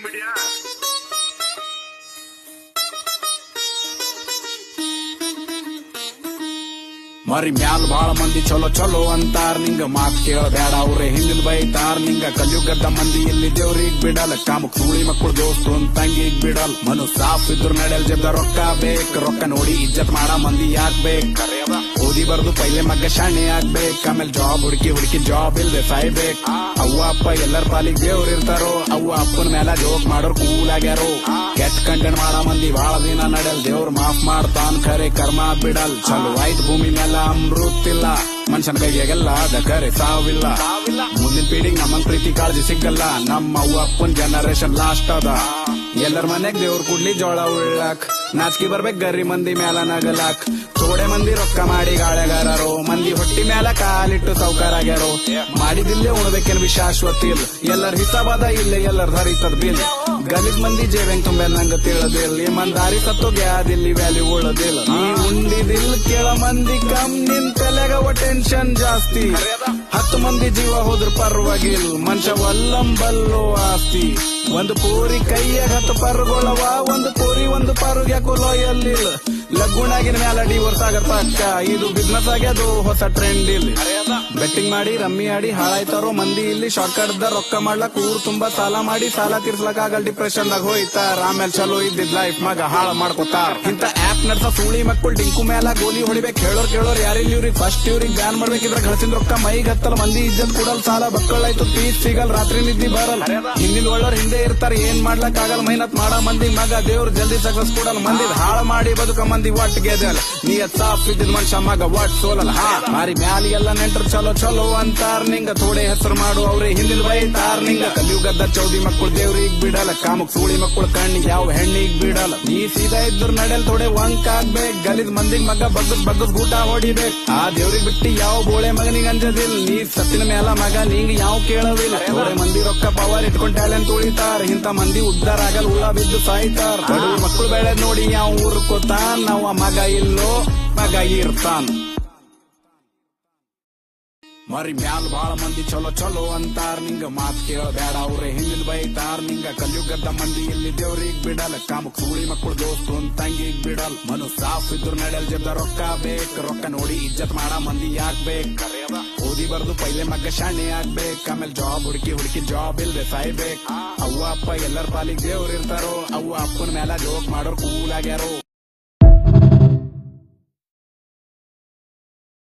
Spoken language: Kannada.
ಮೀಡಿಯಾ ಮರಿ ಮ್ಯಾಲ್ ಬಾಳ ಮಂದಿ ಚಲೋ ಚಲೋ ಅಂತಾರ ನಿಂಗ ಮಾತ್ ಕೇಳಬೇಡ ಅವ್ರೆ ಹಿಂದಿನ ಬೈತಾರ ನಿಂಗ ಕಲಿಯುಗದ ಮಂದಿ ಇಲ್ಲಿ ದೇವ್ರಿಗ್ ಬಿಡಲ್ ಕಾಮಕ್ ಸೂಳಿ ಮಕ್ಕಳು ದೋಸ್ತು ತಂಗಿಗ್ ಬಿಡಲ್ ಮನು ಸಾಫ್ ಇದ್ರು ನಡೆಯಲ್ ಜಬ್ದ ರೊಕ್ಕ ಬೇಕ್ ರೊಕ್ಕ ನೋಡಿ ಇಜ್ಜತ್ ಮಾಡ ಮಂದಿ ಯಾಕ್ ಬೇಕ್ ಓದಿ ಬರ್ದು ಪೈಲೆ ಮಗ್ಗ ಶಾಣೆ ಆಗ್ಬೇಕ್ ಆಮೇಲೆ ಜಾಬ್ ಹುಡುಕಿ ಜಾಬ್ ಇಲ್ದೆ ಸಾಯ್ಬೇಕ್ ಅವ್ವ ಅಪ್ಪ ಎಲ್ಲರ ಪಾಲಿಗೆ ದೇವ್ರ ಇರ್ತಾರೋ ಅವ್ವ ಅಪ್ಪನ ಮೇಲೆ ಜೋಕ್ ಮಾಡೋರ್ ಕೂಲ್ ಆಗ್ಯಾರೋ ಕೆಟ್ಟ ಕಂಟೆಂಟ್ ಮಾಡ ಮಂದಿ ಬಾಳ ದಿನ ನಡೆಯಲ್ ದೇವ್ರ ಮಾಫ್ ಮಾಡ್ತಾನ್ ಖರೆ ಕರ್ಮ ಬಿಡಲ್ ಚಲೋ ಆಯ್ತು ಭೂಮಿ ಮೇಲೆ ಅಮೃತಿಲ್ಲ ಮನುಷ್ಯನ ಕೈಯಾಗೆಲ್ಲ ಅದ ಕರೆ ಸಾವಿಲ್ಲ ಮುಂದಿನ ಪೀಳಿಗೆ ನಮ್ಮನ್ ಪ್ರೀತಿ ಕಾಳಜಿ ಸಿಗಲ್ಲ ನಮ್ಮ ಅವ್ವ ಅಪ್ಪನ್ ಜನರೇಷನ್ ಲಾಸ್ಟ್ ಅದ ಎಲ್ಲರ ಮನೆಗ್ ದೇವ್ರ ಕುಡ್ಲಿ ಜೋಳ ಉಳ್ಳಾಕ್ ನಾಚಿಕೆ ಬರ್ಬೇಕ್ ಗರಿ ಮಂದಿ ಮ್ಯಾಲ ನಗಲಾಕ್ ಥೋಡೆ ಮಂದಿ ರೊಕ್ಕ ಮಾಡಿ ಗಾಳೆಗಾರರು ಮಂದಿ ಹೊಟ್ಟಿ ಮ್ಯಾಲ ಕಾಲಿಟ್ಟು ಸೌಕರಾಗ್ಯಾರೋ ಮಾಡಿದಿಲ್ಲೇ ಉಣ್ಬೇಕೇನ್ ಶಾಶ್ವತ ಇಲ್ಲ ಎಲ್ಲರ ಹಿಸಾಬದ ಇಲ್ಲೇ ಎಲ್ಲರ ಹರಿತದ ಬಿಲ್ ಗಲೀಜ್ ಮಂದಿ ಜೇವೆಂಗ್ ತುಂಬೆ ನಂಗ ತಿಳಿದಿಲ್ಲ ಈ ದಾರಿ ಸತ್ತೋಗ್ಯಾದಿಲ್ಲಿ ವ್ಯಾಲ್ಯೂ ಉಳದಿಲ್ಲ ನೀ ಉಂಡಿದಿಲ್ ಕೇಳ ಮಂದಿ ಕಮ್ ನಿನ್ ತಲೆಗವ ಟೆನ್ಷನ್ ಜಾಸ್ತಿ 10 ಮಂದಿ ಜೀವ ಹೋದ್ರ ಪರ್ವಾಗಿಲ್ ಮನುಷ್ಯ ಒಲ್ಲಂಬಲ್ಲೋ ಆಸ್ತಿ ಒಂದು ಪೂರಿ ಕೈಯಾಗ 10 ಪರ್ಗೊಳವ ಒಂದು ಪೂರಿ ಒಂದು ಪರ್ಗೆ ಯಾಕೋ ಲಾಯಲ್ ಇಲ್ಲ ಲಗ್ಗುಣಾಗಿನ ಮ್ಯಾಲ ಡಿವೋರ್ಸ್ ಆಗತ್ತ ಅಕ್ಕ ಇದು ಬಿಸ್ನೆಸ್ ಆಗ್ಯದು ಹೊಸ ಟ್ರೆಂಡ್ ಇಲ್ಲಿ ಬೆಟ್ಟಿಂಗ್ ಮಾಡಿ ರಮ್ಮಿ ಆಡಿ ಹಾಳಾಯ್ತಾರೋ ಮಂದಿ ಇಲ್ಲಿ ಶಾರ್ಟ್ ಕಟ್ ದ ರೊಕ್ಕ ಮಾಡ್ಲಕ್ ಊರ್ ತುಂಬಾ ಸಾಲ ಮಾಡಿ ಸಾಲ ತೀರ್ಸ್ಲಕ್ ಆಗಲ್ ಡಿಪ್ರೆಷನ್ ದಾಗ ಹೋಯ್ತಾರ ಆಮೇಲೆ ಚಲೋ ಇದ್ದಿದ್ ಲೈಫ್ ಮಗ ಹಾಳ ಮಾಡ್ಕೋತಾರ ಇಂತ ಆಪ್ ನಡ್ಸ ಸೂಳಿ ಮಕ್ಕಳು ಡಿಂಕು ಮ್ಯಾಲ ಗೋಲಿ ಹೊಡಿಬೇಕು ಕೇಳೋರ್ ಯಾರಿಲ್ಲ ಇವ್ರಿಗೆ ಫಸ್ಟ್ ಇವ್ರಿಗೆ ಬ್ಯಾನ್ ಮಾಡ್ಬೇಕಿದ್ರ ಗಳಿಸಿದ ರೊಕ್ಕ ಮೈಗ್ ಹತ್ತಲ್ ಮಂದಿ ಇಜ್ಜತ್ ಕೂಡಲ್ ಸಾಲ ಬಕ್ಕಳಾಯ್ತು ಪೀಸ್ ಸಿಗಲ್ ರಾತ್ರಿ ನಿದ್ದಿ ಬರಲ್ ಹಿಂದಿನ ಒಳ್ಳೋರ್ ಹಿಂದೆ ಇರ್ತಾರ ಏನ್ ಮಾಡ್ಲಕ್ ಆಗಲ್ ಮೈನತ್ ಮಾಡ ಮಂದಿ ಮಗ ದೇವ್ರ ಜಲ್ದಿ ಸಕ್ಸಸ್ ಕೊಡಲ್ ಮಂದಿ ಹಾಳ ಮಾಡಿ ಬದುಕ ಮಂದಿ ಒಟ್ ಗೆದಲ್ ನೀಯತ್ ಸಾಫ್ ಇದ್ದಿದ್ ಮನುಷ್ಯ ಮಗ ಒಟ್ ಸೋಲಲ್ ಮಾರಿ ಮ್ಯಾಲಿ ಎಲ್ಲ ನೆಂಟ್ರು ಚಲೋ ಚಲೋ ಅಂತಾರ ನಿಂಗ ಥೋಡೆ ಹೆಸರು ಮಾಡು ಅವ್ರೆ ಹಿಂದಿನ ಬೈತಾರ ನಿಂಗ ಕಲಿಯುಗದ ಚೌದಿ ಮಕ್ಕಳು ದೇವ್ರಿಗ್ ಬಿಡಲ್ಲ ಕಾಮಕ್ ಸೂಳಿ ಮಕ್ಕಳು ಕಣ್ಣಿಗೆ ಯಾವ ಹೆಣ್ಣಿಗ್ ಬಿಡಲ್ಲ ನೀ ಸೀದಾ ಇದ್ರು ನಡೆಯಲ್ ಥೋಡೆ ವಂಕ್ ಆಗ್ಬೇಕ್ ಗಲಿದ್ ಮಂದಿಗ್ ಮಗ ಬಗ್ಗಸ್ ಗೂಟ ಹೊಡಿಬೇಕ್ ಆ ದೇವ್ರಿಗೆ ಬಿಟ್ಟಿ ಯಾವ ಬೋಳೆ ಮಗನಿಗೆ ಅಂಜದಿಲ್ಲ ನೀ ಸತ್ತಿನ ಮೇಲ ಮಗ ನಿಂಗ ಯಾವ ಕೇಳೋದಿಲ್ಲ ಥೋಡೆ ಮಂದಿ ರೊಕ್ಕ ಪವರ್ ಇಟ್ಕೊಂಡ್ ಟ್ಯಾಲೆಂಟ್ ಉಳಿತಾರ ಇಂತ ಮಂದಿ ಉದ್ದಾರ ಆಗಲ್ ಹುಳ ಬಿದ್ದು ಸಾಯ್ತಾರ ಬಡವ್ರ ಮಕ್ಕಳು ಬೆಳೆದ್ ನೋಡಿ ಯಾವ ಊರ್ಕೋತಾನ್ ನಾವು ಮಗ ಇಲ್ಲೋ ಮಗ ಇರ್ತಾನ್ ಮರಿ ಮ್ಯಾಲ್ ಬಾಳ ಮಂದಿ ಚಲೋ ಚಲೋ ಅಂತಾರ ನಿಂಗ ಮಾತ್ ಕೇಳಬೇಡ ಅವ್ರೆ ಹಿಂದಿನ ಬೈತಾರ ನಿಂಗ ಕಲಿಯುಗದ ಮಂದಿ ಇಲ್ಲಿ ದೇವ್ರಿಗ್ ಬಿಡಲ್ ಕಾಮಕ್ ಸೂಳಿ ಮಕ್ಕಳು ದೋಸ್ತು ತಂಗಿಗ್ ಬಿಡಲ್ ಮನು ಸಾಫ್ ಇದ್ರು ನಡೆಯಲ್ ಜಬ್ದ ರೊಕ್ಕ ಬೇಕ್ ರೊಕ್ಕ ನೋಡಿ ಇಜ್ಜತ್ ಮಾಡ ಮಂದಿ ಯಾಕ್ ಬೇಕ್ ಓದಿ ಬರ್ದು ಪೈಲೆ ಮಗ್ಗ ಶಾಣೆ ಆಗ್ಬೇಕ್ ಆಮೇಲೆ ಜಾಬ್ ಹುಡುಕಿ ಜಾಬ್ ಇಲ್ದೆ ಸಾಯ್ಬೇಕ್ ಅವ್ವ ಅಪ್ಪ ಎಲ್ಲರ ಪಾಲಿಗೆ ದೇವ್ರ ಇರ್ತಾರೋ ಅವ್ವ ಅಪ್ಪನ ಮೇಲೆ ಜೋಕ್ ಮಾಡೋರ್ ಕೂಲ್ ಆಗ್ಯಾರೋ